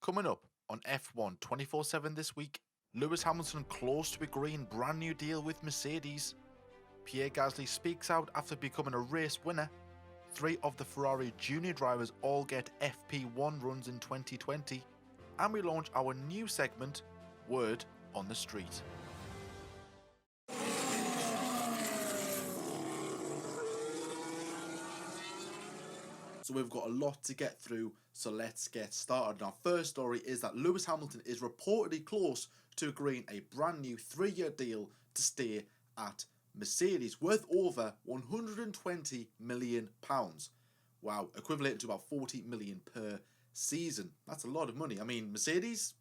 Coming up on F1 24/7 this week, Lewis Hamilton close to agreeing brand new deal with Mercedes. Pierre Gasly speaks out after becoming a race winner. 3 of the Ferrari junior drivers all get FP1 runs in 2020. And we launch our new segment, Word on the Street. So we've got a lot to get through, so let's get started. And our first story is that Lewis Hamilton is reportedly close to agreeing a brand new 3-year deal to stay at Mercedes, worth over £120 million. Wow, equivalent to about 40 million per season. That's a lot of money. I mean, Mercedes,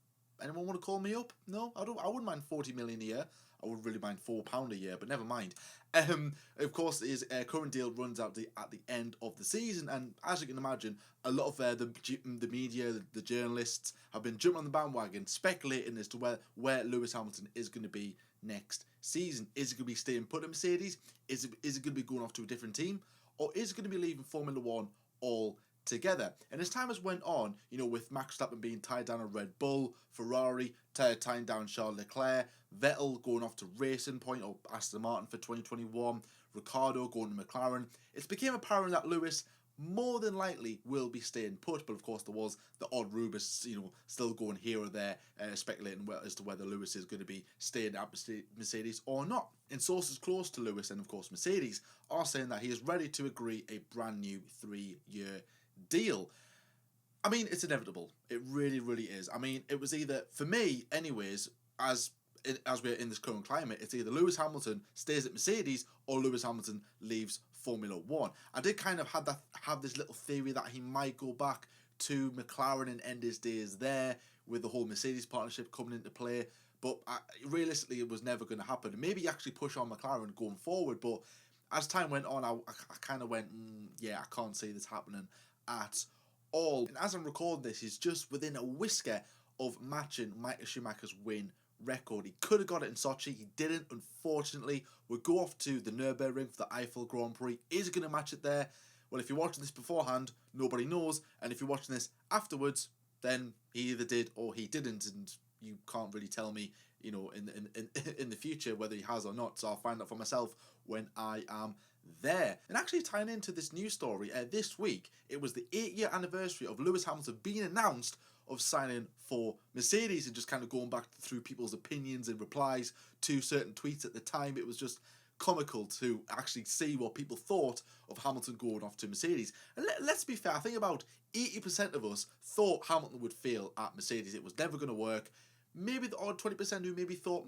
anyone want to call me up? No, I wouldn't mind 40 million a year. I would really mind £4 a year, but never mind. Of course, his current deal runs out at the end of the season, and as you can imagine, a lot of the media, the journalists, have been jumping on the bandwagon, speculating as to where Lewis Hamilton is going to be next season. Is he going to be staying put at Mercedes? Is it going to be going off to a different team? Or is it going to be leaving Formula One altogether? And as time has went on, with Max Verstappen being tied down at Red Bull, Ferrari tying down Charles Leclerc, Vettel going off to Racing Point or Aston Martin for 2021, Ricciardo going to McLaren, it's became apparent that Lewis more than likely will be staying put. But of course there was the odd rumours, still going here or there, speculating as to whether Lewis is going to be staying at Mercedes or not. And sources close to Lewis and of course Mercedes are saying that he is ready to agree a brand new 3-year deal. I mean, it's inevitable. It really, really is. I mean, it was either, for me anyways, as we're in this current climate, it's either Lewis Hamilton stays at Mercedes or Lewis Hamilton leaves Formula One. I did kind of have this little theory that he might go back to McLaren and end his days there with the whole Mercedes partnership coming into play, but realistically it was never going to happen. Maybe actually push on McLaren going forward, but as time went on, I kind of went, yeah, I can't see this happening at all. And as I'm recording this, he's just within a whisker of matching Michael Schumacher's win record. He could have got it in Sochi, he didn't, unfortunately. We'll go off to the Nürburgring for the Eiffel Grand Prix. Is he going to match it there? Well, if you're watching this beforehand, nobody knows, and if you're watching this afterwards, then he either did or he didn't, and you can't really tell me, in the future whether he has or not, so I'll find out for myself when I am there. And actually tying into this news story, this week, it was the 8-year anniversary of Lewis Hamilton being announced of signing for Mercedes, and just kind of going back through people's opinions and replies to certain tweets at the time. It was just comical to actually see what people thought of Hamilton going off to Mercedes. And let's be fair, I think about 80% of us thought Hamilton would fail at Mercedes. It was never going to work. Maybe the odd 20% who maybe thought,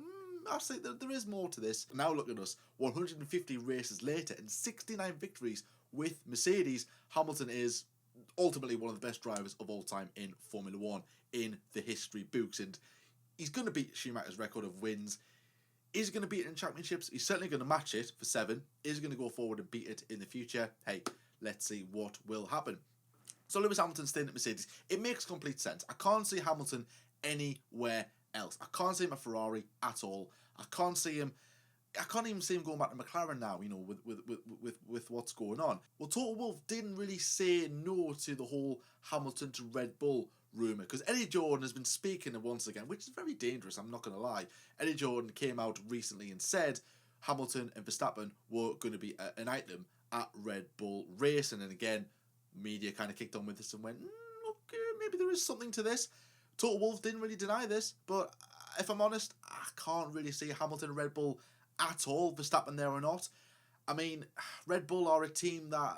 actually there is more to this. Now look at us, 150 races later and 69 victories with Mercedes. Hamilton is ultimately one of the best drivers of all time in Formula One in the history books, and he's going to beat Schumacher's record of wins. Is he going to beat it in championships? He's certainly going to match it for 7. Is he going to go forward and beat it in the future? Hey, let's see what will happen. So Lewis Hamilton staying at Mercedes, it makes complete sense. I can't see Hamilton anywhere else. I can't see him at Ferrari at all. I can't even see him going back to McLaren now, with what's going on. Well, Total Wolff didn't really say no to the whole Hamilton to Red Bull rumour, because Eddie Jordan has been speaking once again, which is very dangerous, I'm not going to lie. Eddie Jordan came out recently and said Hamilton and Verstappen were going to be an item at Red Bull Racing, and again, media kind of kicked on with this and went, okay, maybe there is something to this. Total Wolff didn't really deny this, but if I'm honest, I can't really see Hamilton and Red Bull at all, Verstappen there or not. I mean, Red Bull are a team that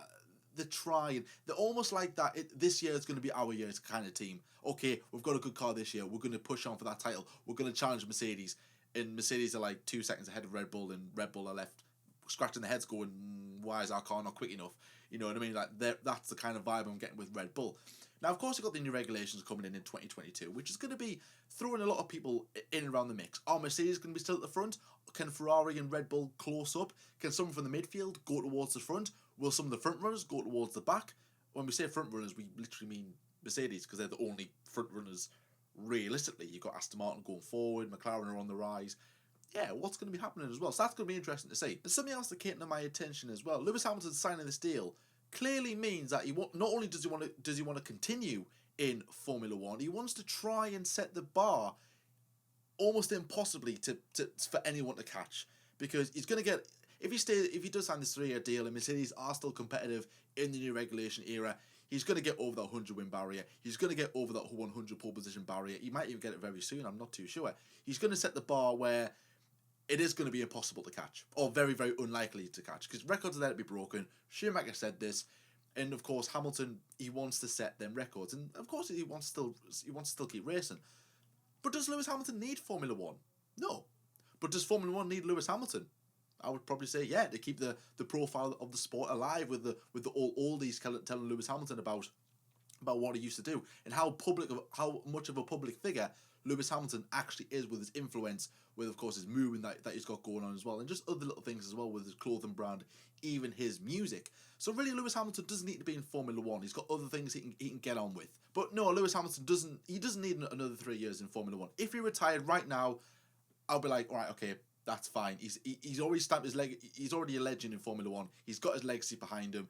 they're trying. They're almost like that. This year is going to be our year kind of team. Okay, we've got a good car this year. We're going to push on for that title. We're going to challenge Mercedes. And Mercedes are like 2 seconds ahead of Red Bull, and Red Bull are left scratching their heads going, why is our car not quick enough? You know what I mean? Like that's the kind of vibe I'm getting with Red Bull. Now, of course, you've got the new regulations coming in 2022, which is going to be throwing a lot of people in and around the mix. Are Mercedes going to be still at the front? Can Ferrari and Red Bull close up? Can someone from the midfield go towards the front? Will some of the front runners go towards the back? When we say front runners, we literally mean Mercedes, because they're the only front runners realistically. You've got Aston Martin going forward, McLaren are on the rise. Yeah, what's going to be happening as well? So that's going to be interesting to see. And something else that came to my attention as well, Lewis Hamilton signing this deal clearly means that not only does he want to continue in Formula One. He wants to try and set the bar almost impossibly for anyone to catch, because he's going to get, if he does sign this 3-year deal and Mercedes are still competitive in the new regulation era, he's going to get over that 100 win barrier. He's going to get over that 100 pole position barrier. He might even get it very soon. I'm not too sure. He's going to set the bar where it is going to be impossible to catch, or very, very unlikely to catch, because records are there to be broken. Schumacher said this, and of course Hamilton, he wants to set them records, and of course he wants to still keep racing. But does Lewis Hamilton need Formula One? No. But does Formula One need Lewis Hamilton? I would probably say yeah, to keep the profile of the sport alive, with the all these telling Lewis Hamilton about what he used to do, and how much of a public figure Lewis Hamilton actually is, with his influence, with of course his movement that he's got going on as well, and just other little things as well with his clothing brand, even his music. So really, Lewis Hamilton doesn't need to be in Formula One. He's got other things he can get on with. But no, Lewis Hamilton doesn't need another 3 years in Formula One. If he retired right now, I'll be like, all right, okay, that's fine. He's already stamped his leg. He's already a legend in Formula One. He's got his legacy behind him.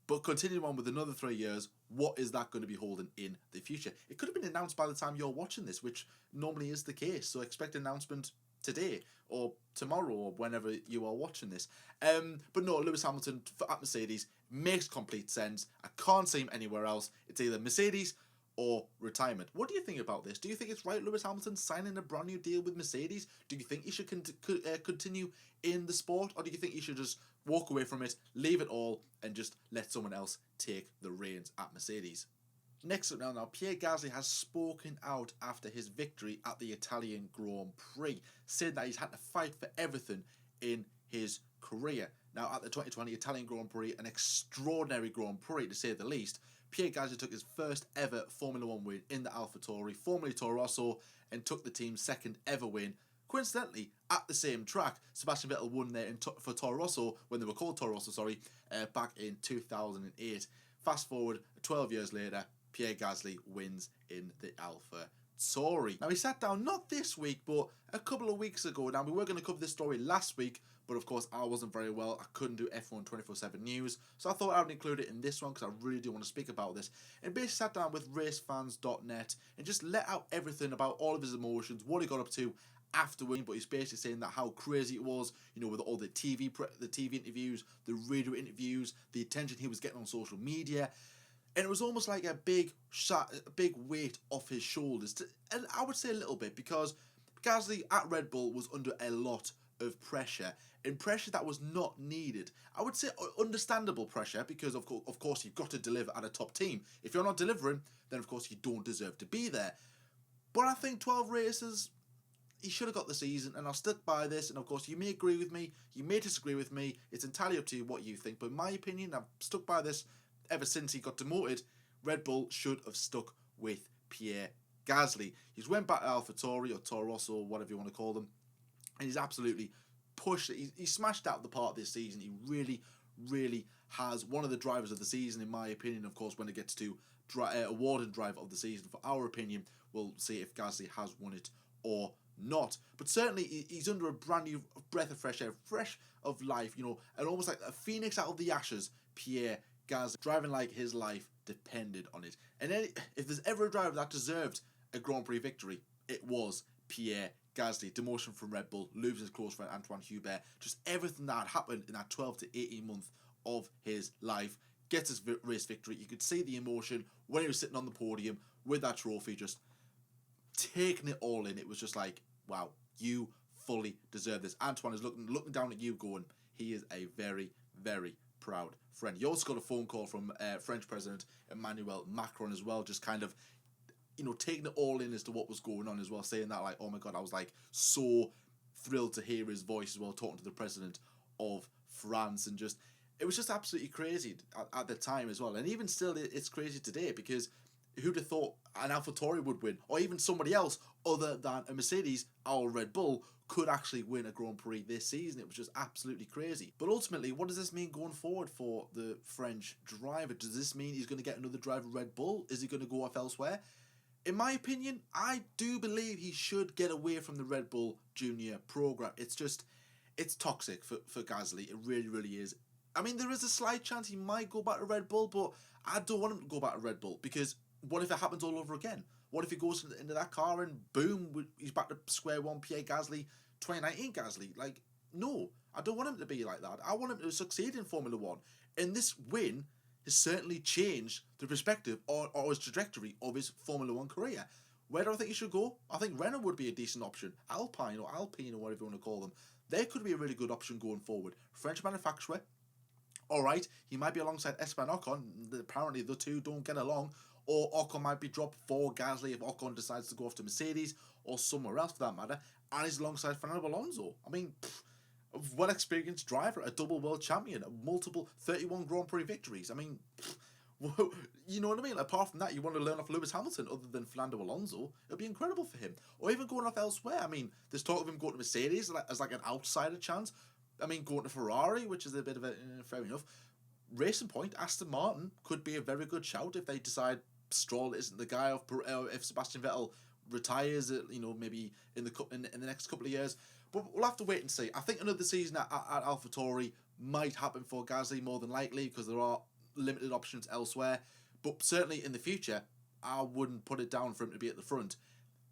But continuing on with another 3 years, what is that going to be holding in the future? It could have been announced by the time you're watching this, which normally is the case. So expect an announcement today or tomorrow or whenever you are watching this. But no, Lewis Hamilton at Mercedes makes complete sense. I can't see him anywhere else. It's either Mercedes or retirement. What do you think about this? Do you think it's right, Lewis Hamilton signing a brand new deal with Mercedes? Do you think he should continue in the sport, or do you think he should just walk away from it, leave it all, and just let someone else take the reins at Mercedes? Next up now, Pierre Gasly has spoken out after his victory at the Italian Grand Prix, saying that he's had to fight for everything in his career. Now, at the 2020 Italian Grand Prix, an extraordinary Grand Prix to say the least, Pierre Gasly took his first ever Formula 1 win in the AlphaTauri, formerly Toro Rosso, and took the team's second ever win. Coincidentally, at the same track, Sebastian Vettel won there for Toro Rosso, when they were called Toro Rosso, back in 2008. Fast forward 12 years later, Pierre Gasly wins in the AlphaTauri. Now, he sat down not this week, but a couple of weeks ago. Now, we were going to cover this story last week, but of course I wasn't very well. I couldn't do F1 24/7 news, so I thought I would include it in this one because I really do want to speak about this. And basically sat down with racefans.net and just let out everything about all of his emotions, what he got up to after winning. But he's basically saying that how crazy it was, with all the TV interviews, the radio interviews, the attention he was getting on social media. And it was almost like a big weight off his shoulders, and I would say a little bit, because Gasly at Red Bull was under a lot of pressure, and pressure that was not needed. I would say understandable pressure, because of course you've got to deliver at a top team. If you're not delivering, then of course you don't deserve to be there. But I think 12 races, he should have got the season, and I'll stick by this. And of course you may agree with me, you may disagree with me, it's entirely up to you what you think, but in my opinion, I've stuck by this ever since he got demoted. Red Bull should have stuck with Pierre Gasly. He's went back to AlphaTauri or Toro Rosso or whatever you want to call them, and he's absolutely pushed it. He smashed out the park this season. He really, really has one of the drivers of the season, in my opinion. Of course, when it gets to awarding driver of the season, for our opinion, we'll see if Gasly has won it or not. But certainly he's under a brand new breath of fresh air, fresh of life, and almost like a phoenix out of the ashes. Pierre Gasly, driving like his life depended on it. And if there's ever a driver that deserved a Grand Prix victory, it was Pierre Gasly. Demotion from Red Bull, losing his close friend Antoine Hubert, just everything that had happened in that 12 to 18 months of his life, gets his race victory. You could see the emotion when he was sitting on the podium with that trophy, just taking it all in. It was just like, wow, you fully deserve this. Antoine is looking down at you going, he is a very, very proud friend. You also got a phone call from French President Emmanuel Macron as well, just kind of, taking it all in as to what was going on as well, saying that, like, oh my God, I was like so thrilled to hear his voice as well, talking to the president of France, and just, it was just absolutely crazy at the time as well. And even still, it's crazy today, because who'd have thought an AlphaTauri would win, or even somebody else other than a Mercedes or Red Bull could actually win a Grand Prix this season. It was just absolutely crazy. But ultimately, what does this mean going forward for the French driver? Does this mean he's going to get another driver at Red Bull? Is he going to go off elsewhere? In my opinion, I do believe he should get away from the Red Bull Junior program. It's toxic for Gasly. It really, really is. I mean, there is a slight chance he might go back to Red Bull, but I don't want him to go back to Red Bull, because what if it happens all over again? What if he goes into that car and boom, he's back to square one, Pierre Gasly, 2019 Gasly? Like, no, I don't want him to be like that. I want him to succeed in Formula One. And this win has certainly changed the perspective or his trajectory of his Formula One career. Where do I think he should go? I think Renault would be a decent option. Alpine or Alpine or whatever you want to call them. They could be a really good option going forward. French manufacturer. Alright, he might be alongside Esteban Ocon. Apparently the two don't get along. Or Ocon might be dropped for Gasly if Ocon decides to go off to Mercedes or somewhere else for that matter. And he's alongside Fernando Alonso. I mean, a well-experienced driver, a double world champion, multiple 31 Grand Prix victories. I mean, you know what I mean? Apart from that, you want to learn off Lewis Hamilton other than Fernando Alonso. It would be incredible for him. Or even going off elsewhere. I mean, there's talk of him going to Mercedes as like an outsider chance. I mean, going to Ferrari, which is a bit of a, fair enough. Racing Point, Aston Martin could be a very good shout if they decide Stroll isn't the guy, if Sebastian Vettel retires, maybe in the next couple of years. But we'll have to wait and see. I think another season at AlphaTauri might happen for Gasly more than likely because there are limited options elsewhere. But certainly in the future, I wouldn't put it down for him to be at the front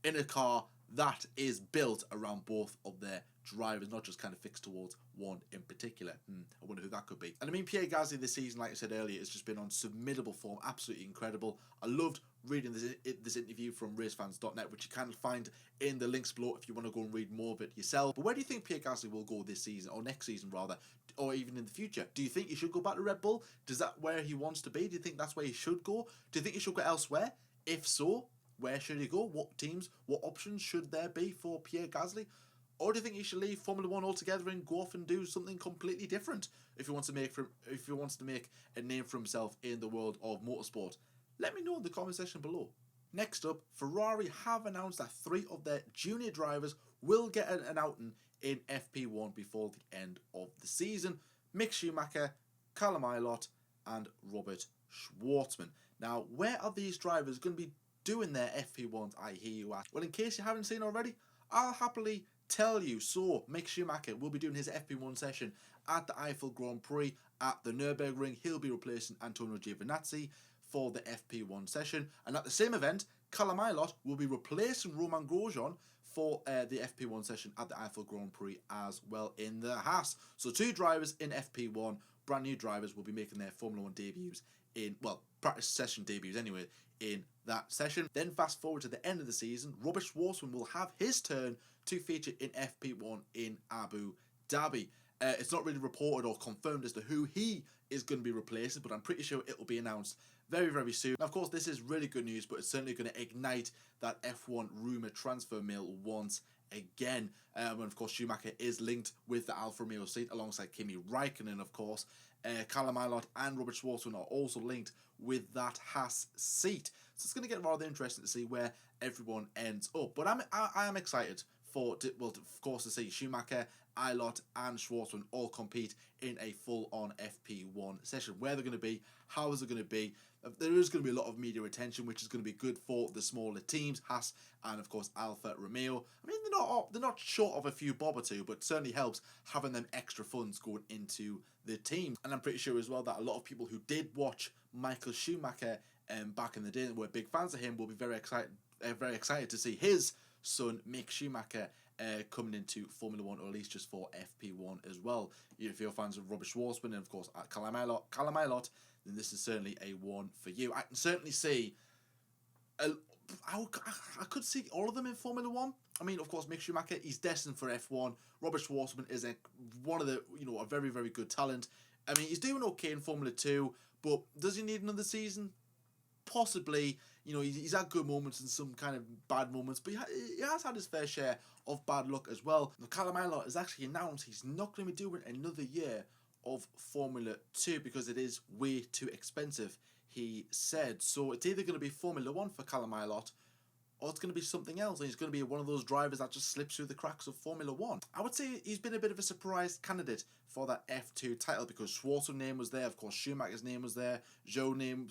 in a car that is built around both of their drivers, not just kind of fixed towards one in particular. I wonder who that could be. And I mean, Pierre Gasly this season, like I said earlier, has just been on formidable form, absolutely incredible. I loved reading this interview from racefans.net, which you can find in the links below if you want to go and read more of it yourself. But where do you think Pierre Gasly will go this season, or next season rather, or even in the future? Do you think he should go back to Red Bull? Is that where he wants to be? Do you think that's where he should go? Do you think he should go elsewhere? If so, where should he go? What teams, what options should there be for Pierre Gasly? Or do you think he should leave Formula One altogether and go off and do something completely different if he wants to make a name for himself in the world of motorsport? Let me know in the comment section below. Next up, Ferrari have announced that 3 of their junior drivers will get an outing in FP1 before the end of the season. Mick Schumacher, Callum Ilott and Robert Shwartzman. Now, where are these drivers going to be doing their FP1s, I hear you ask? Well, in case you haven't seen already, I'll happily tell you. So, Mick Schumacher will be doing his FP1 session at the Eiffel Grand Prix at the Nürburgring. He'll be replacing Antonio Giovinazzi for the FP1 session. And at the same event, Callum Ilott will be replacing Romain Grosjean for the FP1 session at the Eiffel Grand Prix as well in the Haas. So 2 drivers in FP1, brand new drivers, will be making their Formula 1 debuts practice session debuts anyway, in that session. Then fast forward to the end of the season, Robert Schwarzman will have his turn to feature in FP1 in Abu Dhabi. It's not really reported or confirmed as to who he is going to be replacing, but I'm pretty sure it will be announced very, very soon. Now, of course, this is really good news, but it's certainly going to ignite that F1 rumour transfer mill once again. And of course, Schumacher is linked with the Alfa Romeo seat alongside Kimi Raikkonen, of course. Callum Ilott and Robert Schwarzman are also linked with that Haas seat. So it's going to get rather interesting to see where everyone ends up. But I am excited of course, to see Schumacher, Ilott and Shwartzman all compete in a full-on FP1 session. Where they're going to be, how is it going to be? There is going to be a lot of media attention, which is going to be good for the smaller teams, Haas and of course Alfa Romeo. I mean, they're not short of a few bob or two, but certainly helps having them extra funds going into the team. And I'm pretty sure as well that a lot of people who did watch Michael Schumacher back in the day and were big fans of him will be very excited to see his son Mick Schumacher coming into Formula 1, or at least just for FP1 as well. If you're fans of Robert Schwarzman and of course Callum Ilott, then this is certainly a one for you. I can certainly see I could see all of them in Formula 1. I mean, of course, Mick Schumacher, he's destined for F1. Robert Schwarzman is a very, very good talent. I mean, he's doing okay in Formula 2, but does he need another season? Possibly. He's had good moments and some kind of bad moments, but he has had his fair share of bad luck as well. Now, Callum Ilott has actually announced he's not going to be doing another year of Formula 2 because it is way too expensive, he said. So it's either going to be Formula 1 for Callum Ilott, or it's going to be something else, and he's going to be one of those drivers that just slips through the cracks of Formula 1. I would say he's been a bit of a surprise candidate for that F2 title because Schwartz's name was there, of course Schumacher's name was there, Zhou's name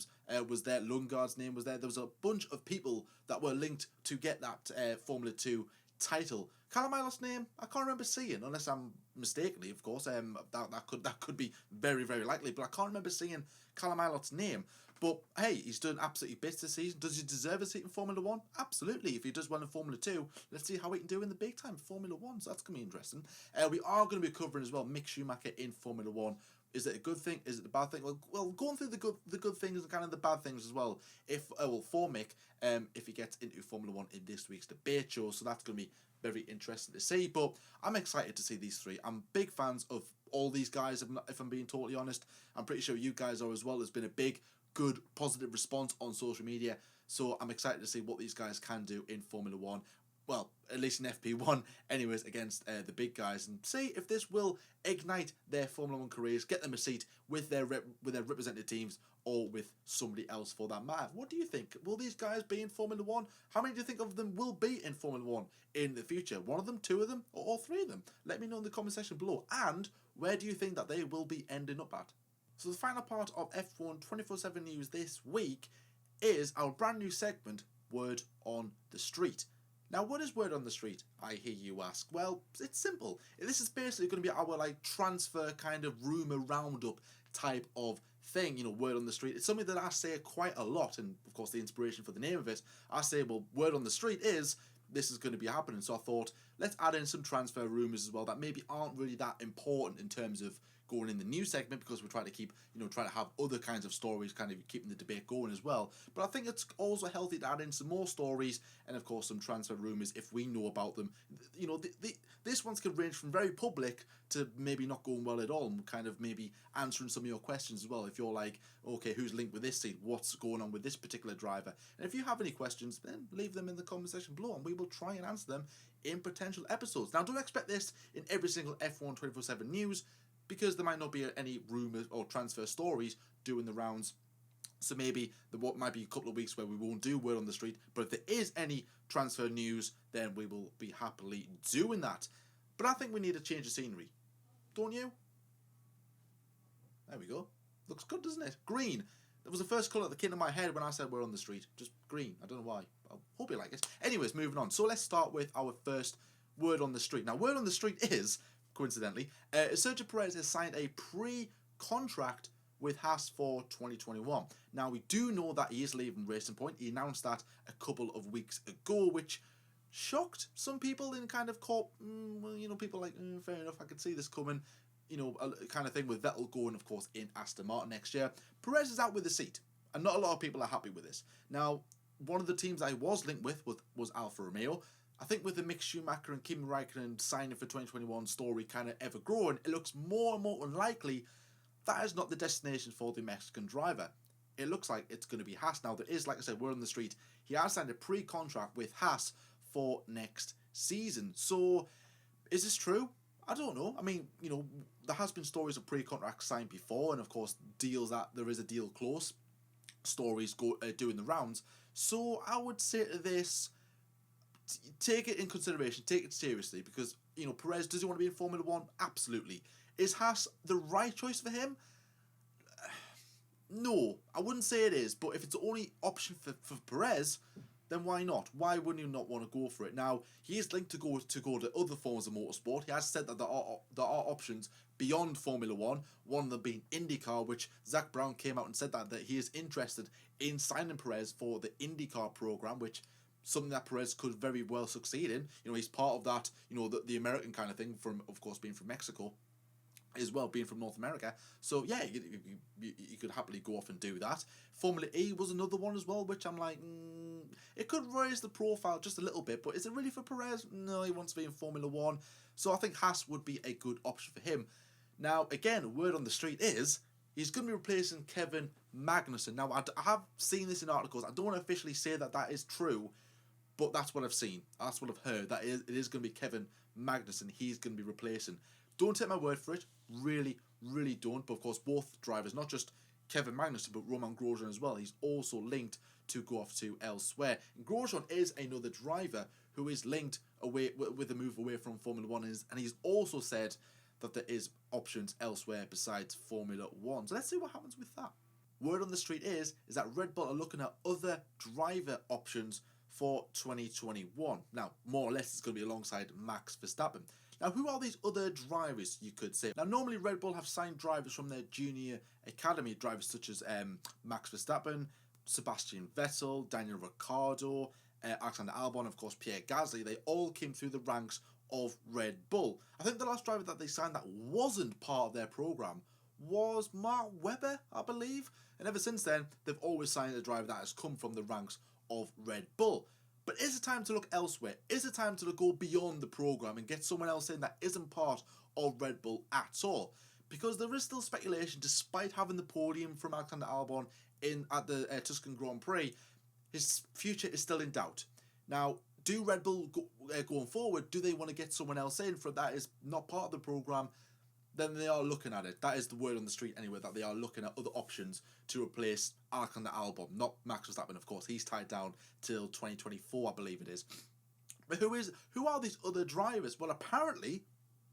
was there, Lundgaard's name was there. There was a bunch of people that were linked to get that Formula 2 title. Callum Ilott's name, I can't remember seeing, unless I'm mistakenly, of course. That could be very, very likely, but I can't remember seeing Callum Ilott's name. But hey, he's done absolutely bits this season. Does he deserve a seat in Formula 1? Absolutely. If he does well in Formula 2, let's see how he can do in the big time Formula 1. So that's going to be interesting. We are going to be covering as well Mick Schumacher in Formula 1. Is it a good thing? Is it a bad thing? Well, going through the good things and kind of the bad things as well. For Mick, if he gets into Formula 1 in this week's debate show. So that's going to be very interesting to see. But I'm excited to see these three. I'm big fans of all these guys, if I'm being totally honest. I'm pretty sure you guys are as well. There's been a big, good, positive response on social media. So I'm excited to see what these guys can do in Formula 1. Well, at least in FP1, anyways, against the big guys, and see if this will ignite their Formula 1 careers, get them a seat with their represented teams, or with somebody else for that matter. What do you think? Will these guys be in Formula 1? How many do you think of them will be in Formula 1 in the future? One of them, two of them, or all three of them? Let me know in the comment section below. And where do you think that they will be ending up at? So the final part of F1 24/7 news this week is our brand new segment, Word on the Street. Now, what is Word on the Street, I hear you ask? Well, it's simple. This is basically going to be our transfer kind of rumour roundup type of thing, Word on the Street. It's something that I say quite a lot, and of course the inspiration for the name of it, I say, well, Word on the Street is, this is going to be happening. So I thought, let's add in some transfer rumours as well that maybe aren't really that important in terms of going in the news segment, because we're trying to keep, trying to have other kinds of stories, kind of keeping the debate going as well. But I think it's also healthy to add in some more stories and, of course, some transfer rumours if we know about them. This one's can range from very public to maybe not going well at all, and kind of maybe answering some of your questions as well. If you're like, okay, who's linked with this seat? What's going on with this particular driver? And if you have any questions, then leave them in the comment section below, and we will try and answer them in potential episodes. Now, don't expect this in every single F1 24/7 news, because there might not be any rumours or transfer stories doing the rounds. So maybe there might be a couple of weeks where we won't do Word on the Street, but if there is any transfer news, then we will be happily doing that. But I think we need a change of scenery. Don't you? There we go. Looks good, doesn't it? Green. That was the first colour that came to my head when I said Word on the Street. Just green. I don't know why. I hope you like it. Anyways, moving on. So let's start with our first Word on the Street. Now, Word on the Street is, coincidentally, Sergio Perez has signed a pre-contract with Haas for 2021. Now, we do know that he is leaving Racing Point. He announced that a couple of weeks ago, which shocked some people and kind of caught, people like, fair enough, I could see this coming, a kind of thing, with Vettel going, of course, in Aston Martin next year. Perez is out with the seat, and not a lot of people are happy with this. Now, one of the teams I was linked with was Alfa Romeo. I think with the Mick Schumacher and Kimi Raikkonen signing for 2021 story kind of ever growing, it looks more and more unlikely that is not the destination for the Mexican driver. It looks like it's going to be Haas. Now, there is, like I said, Word on the Street. He has signed a pre-contract with Haas for next season. So, is this true? I don't know. I mean, there has been stories of pre-contracts signed before, and of course, deals that there is a deal close. Stories doing the rounds. So, I would say to this, take it in consideration, take it seriously, because, Perez, does he want to be in Formula 1? Absolutely. Is Haas the right choice for him? No, I wouldn't say it is, but if it's the only option for Perez, then why not? Why wouldn't you not want to go for it? Now, he is linked to go to other forms of motorsport. He has said that there are options beyond Formula 1, one of them being IndyCar, which Zach Brown came out and said that he is interested in signing Perez for the IndyCar program, which something that Perez could very well succeed in. He's part of that, the American kind of thing, from, of course, being from Mexico as well, being from North America. So yeah, you could happily go off and do that. Formula E was another one as well, which I'm like, it could raise the profile just a little bit, but is it really for Perez? No, he wants to be in Formula 1. So I think Haas would be a good option for him. Now, again, Word on the Street is, he's going to be replacing Kevin Magnussen. Now, I have seen this in articles. I don't want to officially say that is true, but that's what I've seen. That's what I've heard. It is going to be Kevin Magnussen. He's going to be replacing. Don't take my word for it. Really, really don't. But of course, both drivers, not just Kevin Magnussen, but Roman Grosjean as well. He's also linked to go off to elsewhere. And Grosjean is another driver who is linked away with a move away from Formula 1. And he's also said that there is options elsewhere besides Formula 1. So let's see what happens with that. Word on the street is that Red Bull are looking at other driver options for 2021. Now, more or less, it's going to be alongside Max Verstappen. Now, who are these other drivers, you could say? Now, normally Red Bull have signed drivers from their junior academy, drivers such as Max Verstappen, Sebastian Vettel, Daniel Ricciardo, Alexander Albon, of course, Pierre Gasly. They all came through the ranks of Red Bull. I think the last driver that they signed that wasn't part of their program was Mark Webber, I believe. And ever since then, they've always signed a driver that has come from the ranks of Red Bull. But is it time to look elsewhere? Is it time to go beyond the program and get someone else in that isn't part of Red Bull at all? Because there is still speculation, despite having the podium from Alexander Albon at the Tuscan Grand Prix, his future is still in doubt. Now, do Red Bull going forward, do they want to get someone else in for that is not part of the program? Then they are looking at it. That is the word on the street anyway, that they are looking at other options to replace Alexander Albon. Not Max Verstappen, of course. He's tied down till 2024, I believe it is. But who are these other drivers? Well, apparently,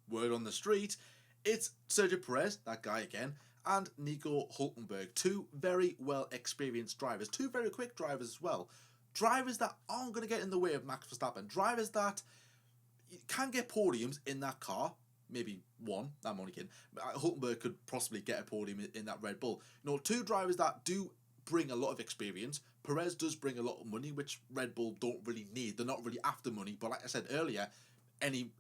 word on the street, it's Sergio Perez, that guy again, and Nico Hulkenberg. Two very well experienced drivers. Two very quick drivers as well. Drivers that aren't going to get in the way of Max Verstappen. Drivers that can get podiums in that car. Maybe one, I'm only kidding. Hulkenberg could possibly get a podium in that Red Bull. Two drivers that do bring a lot of experience. Perez does bring a lot of money, which Red Bull don't really need. They're not really after money, but like I said earlier, any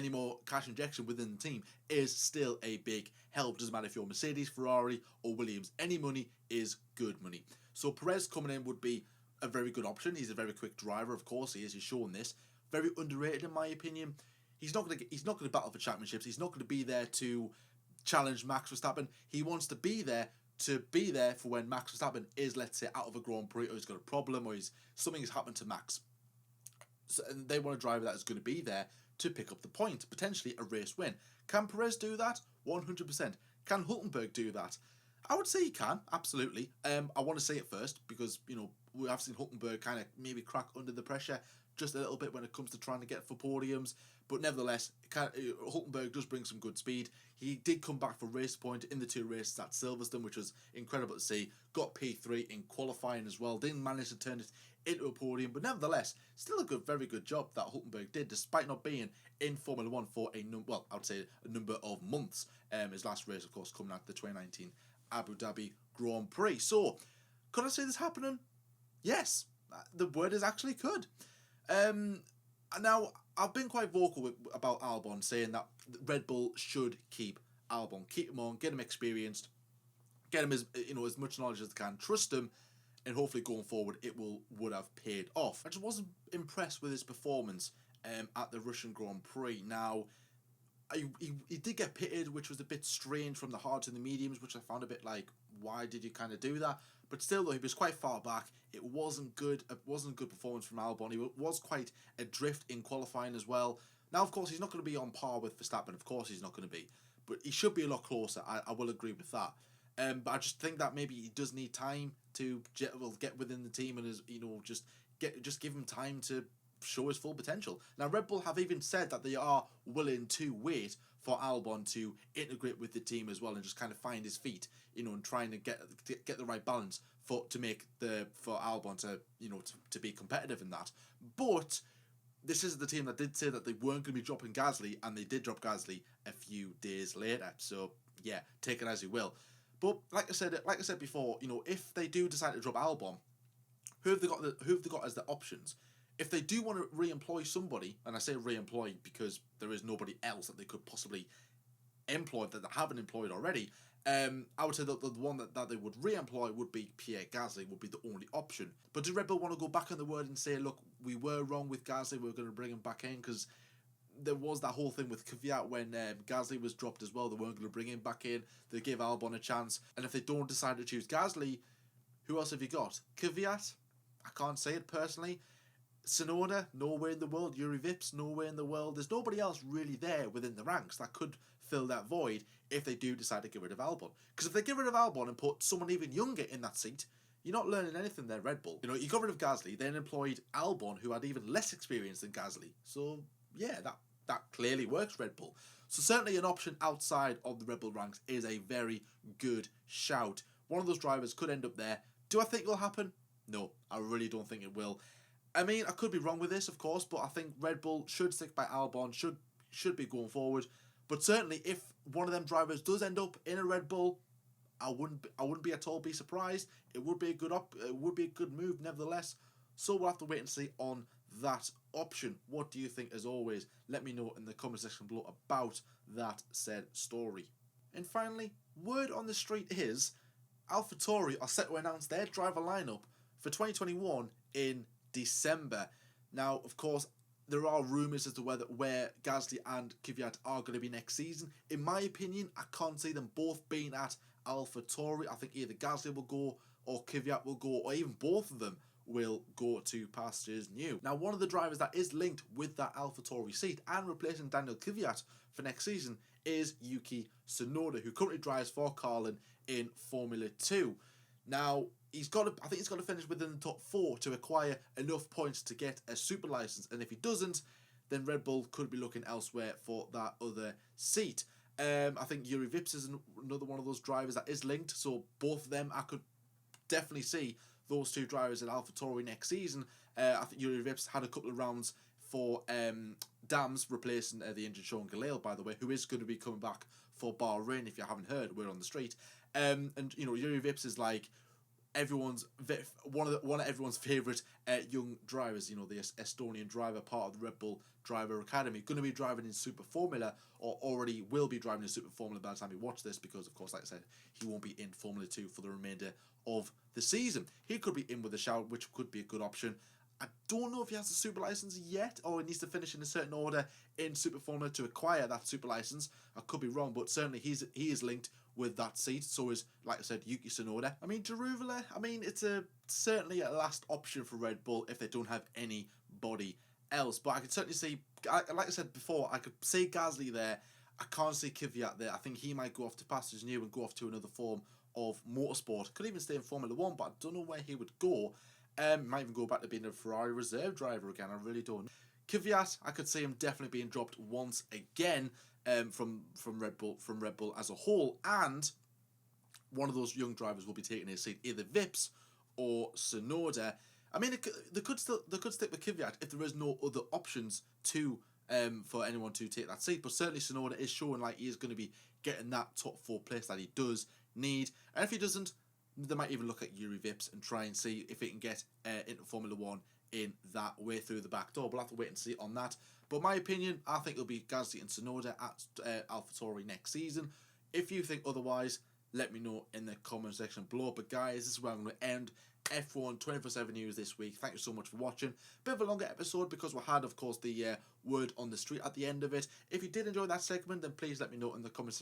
more cash injection within the team is still a big help. Doesn't matter if you're Mercedes, Ferrari, or Williams. Any money is good money. So Perez coming in would be a very good option. He's a very quick driver, of course he is. He's shown this. Very underrated in my opinion. He's not going to battle for championships. He's not going to be there to challenge Max Verstappen. He wants to be there for when Max Verstappen is, let's say, out of a Grand Prix, or he's got a problem, or something has happened to Max. So, and they want a driver that is going to be there to pick up the point, potentially a race win. Can Perez do that? 100%. Can Hulkenberg do that? I would say he can, absolutely. I want to say it first because, we have seen Hulkenberg kind of maybe crack under the pressure just a little bit when it comes to trying to get for podiums. But nevertheless, Hulkenberg does bring some good speed. He did come back for race point in the two races at Silverstone, which was incredible to see. Got P3 in qualifying as well. Didn't manage to turn it into a podium. But nevertheless, still a very good job that Hulkenberg did, despite not being in Formula 1 for I would say a number of months. His last race, of course, coming out the 2019 Abu Dhabi Grand Prix. So, could I see this happening? Yes. The word is actually could. Now, I've been quite vocal about Albon, saying that Red Bull should keep Albon, keep him on, get him experienced, get him as much knowledge as they can, trust him, and hopefully going forward it would have paid off. I just wasn't impressed with his performance at the Russian Grand Prix. Now, he did get pitted, which was a bit strange from the hards and the mediums, which I found a bit like, why did you kind of do that? But still, though, he was quite far back. It wasn't good. It wasn't a good performance from Albon. He was quite adrift in qualifying as well. Now, of course, he's not going to be on par with Verstappen. Of course, he's not going to be. But he should be a lot closer. I will agree with that. But I just think that maybe he does need time to get within the team and just give him time to show his full potential. Now, Red Bull have even said that they are willing to wait for Albon to integrate with the team as well and just kind of find his feet, and trying to get the right balance for Albon to be competitive in that. But this is the team that did say that they weren't going to be dropping Gasly, and they did drop Gasly a few days later. So yeah, take it as you will. But like I said before, if they do decide to drop Albon, who have they got as the options? If they do want to re-employ somebody, and I say re-employ because there is nobody else that they could possibly employ that they haven't employed already, I would say that the one that they would re-employ would be Pierre Gasly, would be the only option. But do Red Bull want to go back on the word and say, look, we were wrong with Gasly, we're going to bring him back in? Because there was that whole thing with Kvyat when Gasly was dropped as well. They weren't going to bring him back in. They gave Albon a chance. And if they don't decide to choose Gasly, who else have you got? Kvyat? I can't say it personally. Tsunoda, nowhere in the world. Yuri Vips, nowhere in the world. There's nobody else really there within the ranks that could fill that void if they do decide to get rid of Albon. Because if they get rid of Albon and put someone even younger in that seat, you're not learning anything there, Red Bull. You got rid of Gasly, then employed Albon, who had even less experience than Gasly. So, yeah, that clearly works, Red Bull. So certainly an option outside of the Red Bull ranks is a very good shout. One of those drivers could end up there. Do I think it will happen? No, I really don't think it will. I mean, I could be wrong with this, of course, but I think Red Bull should stick by Albon, should should be going forward. But certainly, if one of them drivers does end up in a Red Bull, I wouldn't be at all be surprised. It would be a good move, nevertheless. So we'll have to wait and see on that option. What do you think? As always, let me know in the comment section below about that said story. And finally, word on the street is AlphaTauri are set to announce their driver lineup for 2021 in December. Now, of course, there are rumours as to where Gasly and Kvyat are going to be next season. In my opinion, I can't see them both being at AlphaTauri. I think either Gasly will go or Kvyat will go, or even both of them will go to pastures new. Now, one of the drivers that is linked with that AlphaTauri seat and replacing Daniel Kvyat for next season is Yuki Tsunoda, who currently drives for Carlin in Formula 2. Now, I think he's got to finish within the top 4 to acquire enough points to get a super license, and if he doesn't, then Red Bull could be looking elsewhere for that other seat. I think Yuri Vips is another one of those drivers that is linked, so both of them, I could definitely see those two drivers at AlphaTauri next season. I think Yuri Vips had a couple of rounds for Dams, replacing the injured Sean Gelael, by the way, who is going to be coming back for Bahrain. If you haven't heard, we're on the street. And you know, Yuri Vips is like one of everyone's favourite young drivers. You know, the Estonian driver, part of the Red Bull Driver Academy, going to be driving in Super Formula, or already will be driving in Super Formula by the time you watch this, because of course, like I said, he won't be in Formula 2 for the remainder of the season. He could be in with a shout, which could be a good option. I don't know if he has a super license yet, or he needs to finish in a certain order in Super Formula to acquire that super license. I could be wrong, but certainly he is linked with that seat. So is, like I said, Yuki Tsunoda. I mean, Jaruvale, it's certainly a last option for Red Bull if they don't have anybody else. But I could certainly see, like I said before, I could see Gasly there. I can't see Kvyat there. I think he might go off to pastures new and go off to another form of motorsport. Could even stay in Formula 1, but I don't know where he would go. Might even go back to being a Ferrari reserve driver again. I really don't. Kvyat, I could see him definitely being dropped once again from Red Bull as a whole, and one of those young drivers will be taking his seat, either Vips or Tsunoda. I mean, they could stick with Kvyat if there is no other options to for anyone to take that seat. But certainly Tsunoda is showing like he is going to be getting that top 4 place that he does need, and if he doesn't, they might even look at Yuri Vips and try and see if he can get into Formula 1 in that way through the back door. We'll have to wait and see on that. But my opinion, I think it'll be Gasly and Tsunoda at AlphaTauri next season. If you think otherwise, let me know in the comment section below. But guys, this is where I'm going to end F1 24/7 news this week. Thank you so much for watching. Bit of a longer episode because we had, of course, the word on the street at the end of it. If you did enjoy that segment, then please let me know in the comment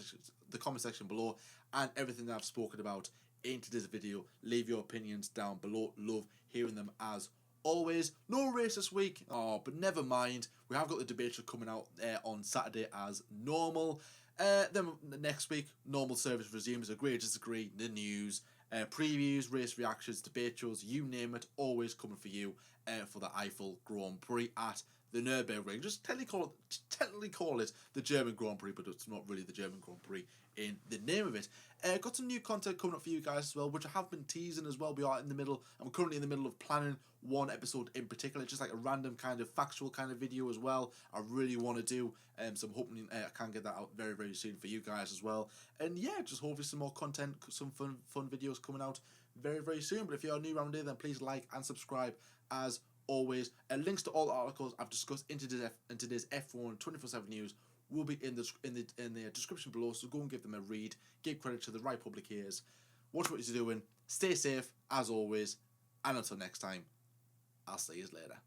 section below, and everything that I've spoken about into this video. Leave your opinions down below. Love hearing them as always. No race this week, but never mind. We have got the debate show coming out on Saturday as normal. Then next week, normal service resumes. Agree or disagree, the news, previews, race reactions, debate shows, you name it, always coming for you for the Eiffel Grand Prix at the Nürburgring. Just technically call it the German Grand Prix, but it's not really the German Grand Prix in the name of it. Got some new content coming up for you guys as well, which I have been teasing as well. I'm currently in the middle of planning one episode in particular, just like a random kind of factual kind of video as well. I really want to do, so I'm hoping I can get that out very, very soon for you guys as well. And yeah, just hopefully some more content, some fun videos coming out very, very soon. But if you're new around here, then please like and subscribe as always. Links to all the articles I've discussed in today's F1 24/7 news will be in the description below, so go and give them a read. Give credit to the right public ears. Watch what you're doing. Stay safe as always, and until next time, I'll see you later.